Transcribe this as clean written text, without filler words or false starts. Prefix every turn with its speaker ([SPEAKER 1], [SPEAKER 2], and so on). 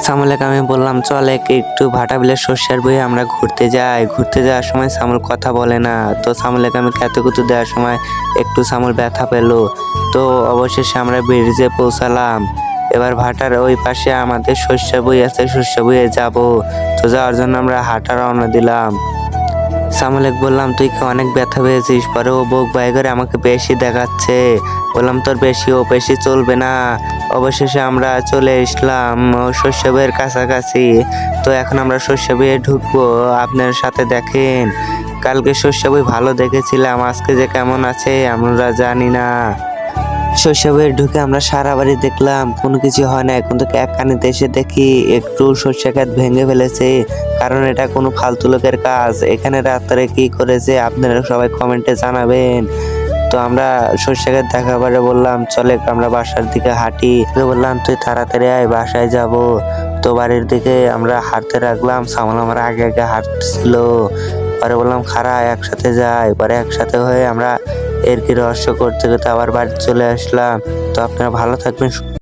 [SPEAKER 1] সামুলকে আমি বললাম চল একটু ভাটা বিলের সর্ষের বয়ে আমরা ঘুরতে যাই। ঘুরতে যাওয়ার সময় সামুল কথা বলে না, তো সামুলকে আমি কুতু দেওয়ার সময় একটু সামুল ব্যথা পেলো। তো অবশেষে আমরা ব্রিজে পৌঁছালাম। এবার ভাটার ওই পাশে আমাদের সর্ষে বই আছে, সর্ষে বইয়ে যাব। তো যাওয়ার জন্য আমরা হাঁটা রওনা দিলাম। সামুলেক বললাম তুই কি অনেক ব্যথা পেয়েছিস? পরে ও বুক বাই করে আমাকে বেশি দেখাচ্ছে। বললাম তোর বেশি চলবে না। অবশেষে আমরা চলে আসলাম শস্য বইয়ের কাছাকাছি। তো এখন আমরা শস্য বইয়ে ঢুকবো। আপনার সাথে দেখেন, কালকে শস্য বই ভালো দেখেছিলাম, আজকে যে কেমন আছে আমরা জানি না। শস্য বইয়ে ঢুকে আমরা সারা বাড়ি দেখলাম, কোনো কিছু হয় না, কিন্তু এক কানিতে এসে দেখি একটু সর্ষে ক্ষেত ভেঙে ফেলেছে। কারণ এটা কোনো ফালতু লোকের কাজ। এখানে রাত্রে কি করেছে আপনারা সবাই কমেন্টে জানাবেন। তো আমরা সর্ষে ক্ষেত দেখা পরে বললাম চলে আমরা বাসার দিকে হাঁটি। বললাম তুই তাড়াতাড়ি আয়, বাসায় যাব। তো বাড়ির দিকে আমরা হাঁটতে রাখলাম, সামনে আমার আগে আগে হাঁটছিল। পরে বললাম খারা একসাথে যাই। পরে একসাথে হয়ে আমরা এর কি রহস্য করতে করতে আবার বাড়ি চলে আসলাম। তো আপনারা ভালো থাকবেন।